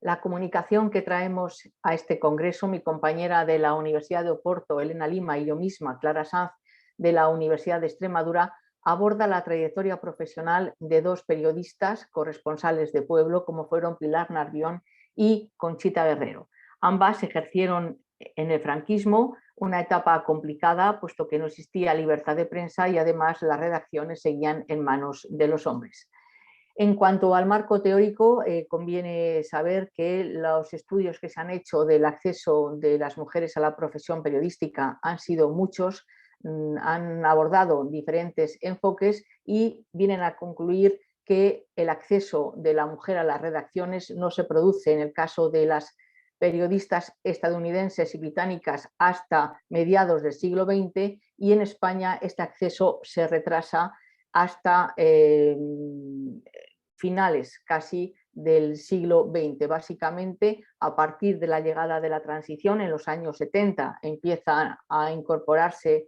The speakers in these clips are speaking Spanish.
La comunicación que traemos a este congreso, mi compañera de la Universidad de Oporto, Elena Lima, y yo misma, Clara Sanz, de la Universidad de Extremadura, aborda la trayectoria profesional de dos periodistas corresponsales de pueblo, como fueron Pilar Narbión y Conchita Guerrero. Ambas ejercieron en el franquismo una etapa complicada, puesto que no existía libertad de prensa y además las redacciones seguían en manos de los hombres. En cuanto al marco teórico, conviene saber que los estudios que se han hecho del acceso de las mujeres a la profesión periodística han sido muchos, han abordado diferentes enfoques y vienen a concluir que el acceso de la mujer a las redacciones no se produce en el caso de las periodistas estadounidenses y británicas hasta mediados del siglo XX, y en España este acceso se retrasa hasta finales casi del siglo XX. Básicamente, a partir de la llegada de la transición, en los años 70 empiezan a incorporarse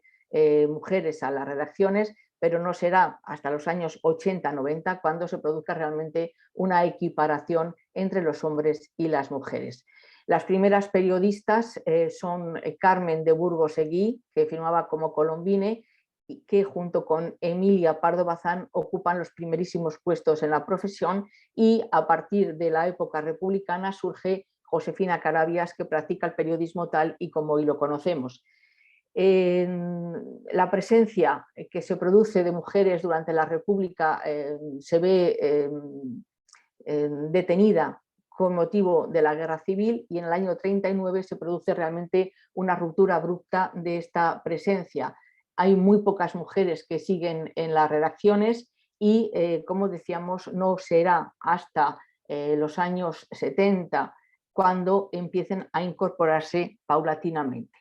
mujeres a las redacciones, pero no será hasta los años 80-90 cuando se produzca realmente una equiparación entre los hombres y las mujeres. Las primeras periodistas son Carmen de Burgos Seguí, que firmaba como Colombine, y que junto con Emilia Pardo Bazán ocupan los primerísimos puestos en la profesión, y a partir de la época republicana surge Josefina Carabias, que practica el periodismo tal y como hoy lo conocemos. La presencia que se produce de mujeres durante la República se ve detenida con motivo de la Guerra Civil, y en el año 39 se produce realmente una ruptura abrupta de esta presencia. Hay muy pocas mujeres que siguen en las redacciones y, como decíamos, no será hasta los años 70 cuando empiecen a incorporarse paulatinamente.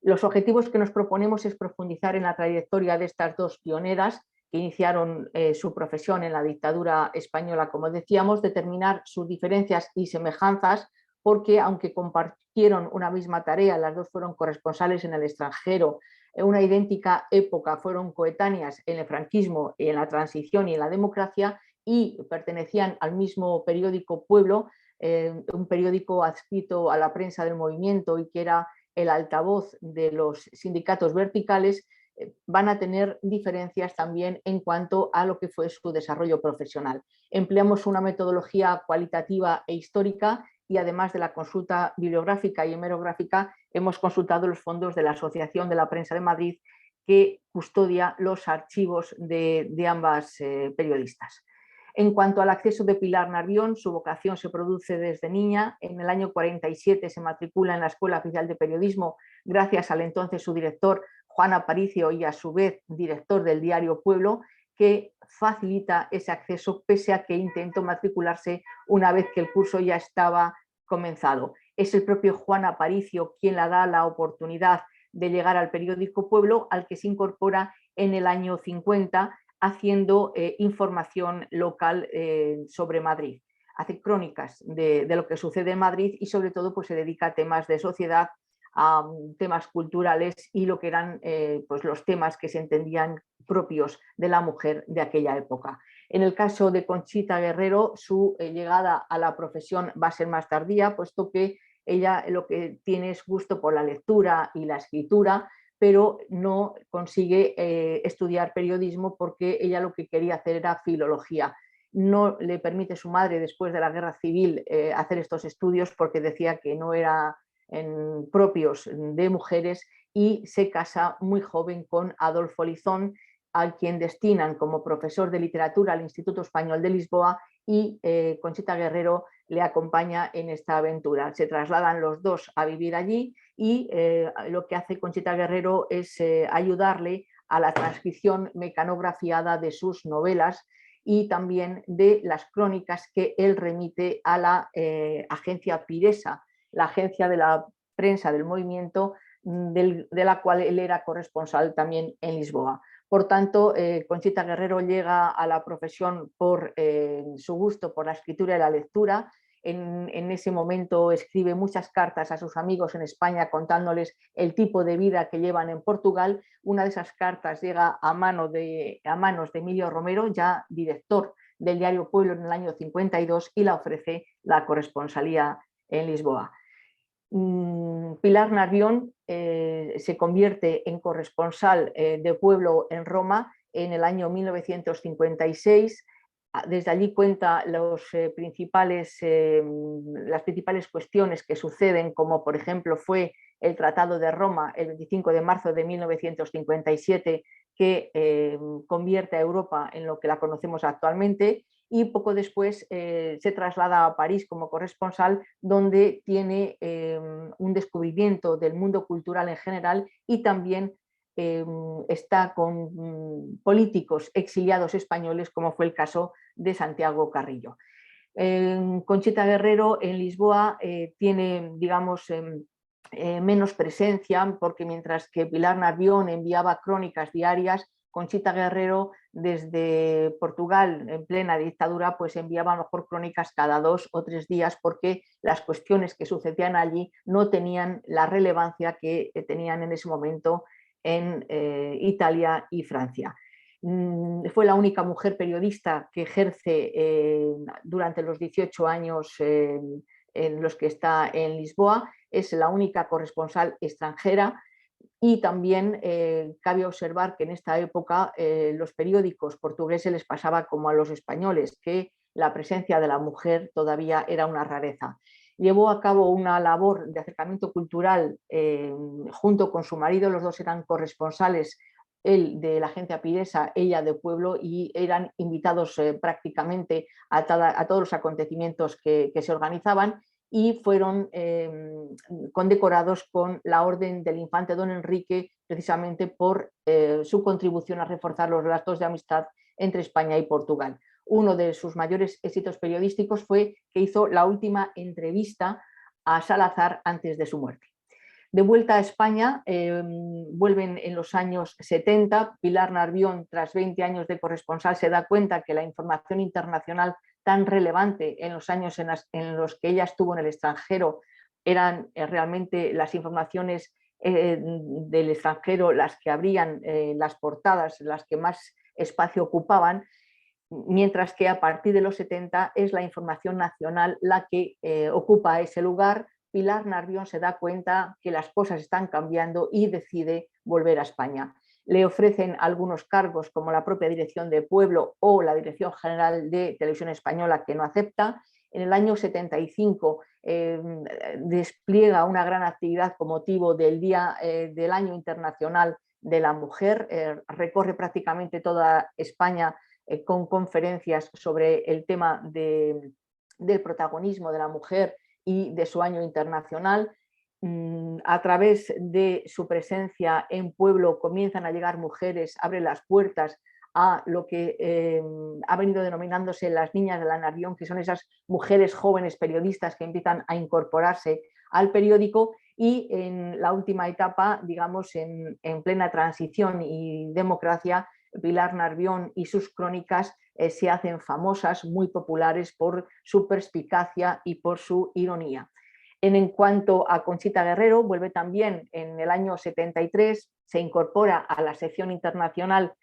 Los objetivos que nos proponemos es profundizar en la trayectoria de estas dos pioneras que iniciaron su profesión en la dictadura española, como decíamos, determinar sus diferencias y semejanzas, porque aunque compartieron una misma tarea, las dos fueron corresponsales en el extranjero, en una idéntica época, fueron coetáneas en el franquismo, en la transición y en la democracia, y pertenecían al mismo periódico Pueblo, un periódico adscrito a la prensa del movimiento y que era el altavoz de los sindicatos verticales, van a tener diferencias también en cuanto a lo que fue su desarrollo profesional. Empleamos una metodología cualitativa e histórica, y además de la consulta bibliográfica y hemerográfica, hemos consultado los fondos de la Asociación de la Prensa de Madrid, que custodia los archivos de ambas periodistas. En cuanto al acceso de Pilar Narbión, su vocación se produce desde niña. En el año 47 se matricula en la Escuela Oficial de Periodismo gracias al entonces su director Juan Aparicio, y a su vez director del diario Pueblo, que facilita ese acceso pese a que intentó matricularse una vez que el curso ya estaba comenzado. Es el propio Juan Aparicio quien le da la oportunidad de llegar al periódico Pueblo, al que se incorpora en el año 50, haciendo información local sobre Madrid. Hace crónicas de lo que sucede en Madrid y sobre todo pues, se dedica a temas de sociedad, a temas culturales y lo que eran pues los temas que se entendían propios de la mujer de aquella época. En el caso de Conchita Guerrero, su llegada a la profesión va a ser más tardía, puesto que ella lo que tiene es gusto por la lectura y la escritura, pero no consigue estudiar periodismo porque ella lo que quería hacer era filología. No le permite su madre, después de la Guerra Civil, hacer estos estudios porque decía que no eran propios de mujeres, y se casa muy joven con Adolfo Lizón, a quien destinan como profesor de literatura al Instituto Español de Lisboa, y Conchita Guerrero le acompaña en esta aventura. Se trasladan los dos a vivir allí, y lo que hace Conchita Guerrero es ayudarle a la transcripción mecanografiada de sus novelas y también de las crónicas que él remite a la agencia Piresa, la agencia de la prensa del movimiento, de la cual él era corresponsal también en Lisboa. Por tanto, Conchita Guerrero llega a la profesión por su gusto por la escritura y la lectura. En ese momento escribe muchas cartas a sus amigos en España contándoles el tipo de vida que llevan en Portugal. Una de esas cartas llega a manos de Emilio Romero, ya director del diario Pueblo en el año 52 y la ofrece la corresponsalía en Lisboa. Pilar Narvión se convierte en corresponsal de Pueblo en Roma en el año 1956. Desde allí cuenta las principales cuestiones que suceden, como por ejemplo fue el Tratado de Roma el 25 de marzo de 1957, que convierte a Europa en lo que la conocemos actualmente, y poco después se traslada a París como corresponsal, donde tiene un descubrimiento del mundo cultural en general y también está con políticos exiliados españoles, como fue el caso de Santiago Carrillo. Conchita Guerrero en Lisboa tiene, digamos, menos presencia, porque mientras que Pilar Narvión enviaba crónicas diarias, Conchita Guerrero desde Portugal en plena dictadura pues enviaba a lo mejor crónicas cada 2 o 3 días, porque las cuestiones que sucedían allí no tenían la relevancia que tenían en ese momento en Italia y Francia. Fue la única mujer periodista que ejerce durante los 18 años en los que está en Lisboa. Es la única corresponsal extranjera. Y también cabe observar que en esta época los periódicos portugueses les pasaba como a los españoles, que la presencia de la mujer todavía era una rareza. Llevó a cabo una labor de acercamiento cultural junto con su marido. Los dos eran corresponsales, él de la agencia Piresa, ella de Pueblo, y eran invitados prácticamente a todos los acontecimientos que se organizaban, y fueron condecorados con la Orden del Infante Don Enrique, precisamente por su contribución a reforzar los lazos de amistad entre España y Portugal. Uno de sus mayores éxitos periodísticos fue que hizo la última entrevista a Salazar antes de su muerte. De vuelta a España, vuelven en los años 70. Pilar Narvión, tras 20 años de corresponsal, se da cuenta que la información internacional tan relevante en los años en los que ella estuvo en el extranjero eran realmente las informaciones del extranjero las que abrían las portadas, las que más espacio ocupaban, mientras que a partir de los 70 es la información nacional la que ocupa ese lugar. Pilar Narvión se da cuenta que las cosas están cambiando y decide volver a España. Le ofrecen algunos cargos, como la propia dirección de Pueblo o la Dirección General de Televisión Española, que no acepta. En el año 75 despliega una gran actividad con motivo del Día del Año Internacional de la Mujer. Recorre prácticamente toda España con conferencias sobre el tema del protagonismo de la mujer y de su año internacional. A través de su presencia en Pueblo comienzan a llegar mujeres, abre las puertas a lo que ha venido denominándose las niñas de la Narvión, que son esas mujeres jóvenes periodistas que empiezan a incorporarse al periódico. Y en la última etapa, digamos, en plena transición y democracia, Pilar Narvión y sus crónicas se hacen famosas, muy populares por su perspicacia y por su ironía. En cuanto a Conchita Guerrero, vuelve también en el año 73, se incorpora a la sección internacional,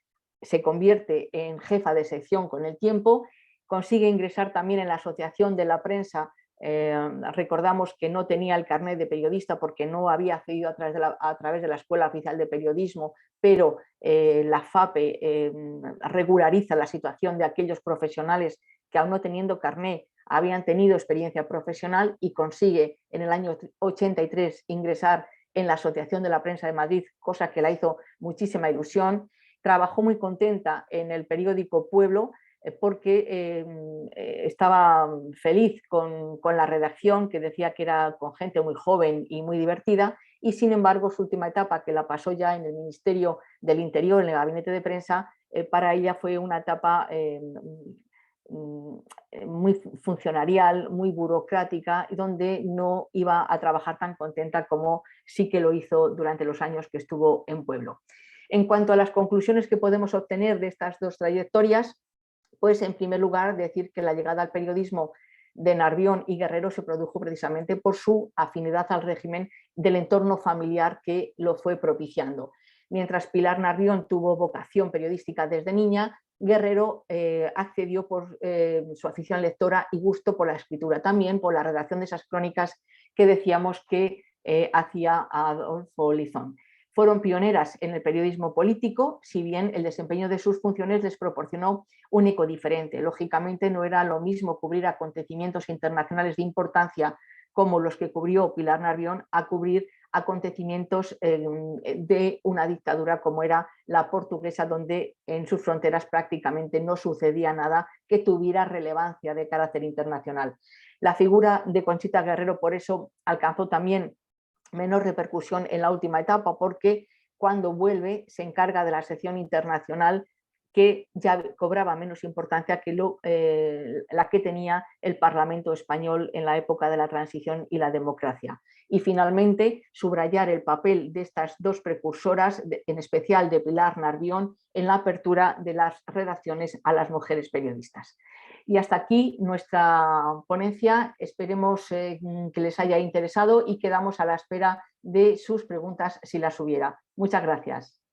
se convierte en jefa de sección con el tiempo, consigue ingresar también en la Asociación de la Prensa. Recordamos que no tenía el carnet de periodista porque no había accedido a través de la Escuela Oficial de Periodismo, pero la FAPE regulariza la situación de aquellos profesionales que, aún no teniendo carnet, habían tenido experiencia profesional, y consigue en el año 83 ingresar en la Asociación de la Prensa de Madrid, cosa que la hizo muchísima ilusión. Trabajó muy contenta en el periódico Pueblo, porque estaba feliz con la redacción, que decía que era con gente muy joven y muy divertida, y sin embargo su última etapa, que la pasó ya en el Ministerio del Interior, en el gabinete de prensa, para ella fue una etapa muy funcionarial, muy burocrática, y donde no iba a trabajar tan contenta como sí que lo hizo durante los años que estuvo en Pueblo. En cuanto a las conclusiones que podemos obtener de estas dos trayectorias, pues en primer lugar decir que la llegada al periodismo de Narvión y Guerrero se produjo precisamente por su afinidad al régimen del entorno familiar que lo fue propiciando. Mientras Pilar Narvión tuvo vocación periodística desde niña, Guerrero accedió por su afición lectora y gusto por la escritura, también por la redacción de esas crónicas que decíamos que hacía Adolfo Lizón. Fueron pioneras en el periodismo político, si bien el desempeño de sus funciones les proporcionó un eco diferente. Lógicamente no era lo mismo cubrir acontecimientos internacionales de importancia como los que cubrió Pilar Nervión a cubrir acontecimientos de una dictadura como era la portuguesa, donde en sus fronteras prácticamente no sucedía nada que tuviera relevancia de carácter internacional. La figura de Conchita Guerrero por eso alcanzó también menos repercusión en la última etapa, porque cuando vuelve se encarga de la sección internacional, que ya cobraba menos importancia que la que tenía el Parlamento español en la época de la transición y la democracia. Y finalmente, subrayar el papel de estas dos precursoras, en especial de Pilar Nervión, en la apertura de las redacciones a las mujeres periodistas. Y hasta aquí nuestra ponencia. Esperemos que les haya interesado y quedamos a la espera de sus preguntas si las hubiera. Muchas gracias.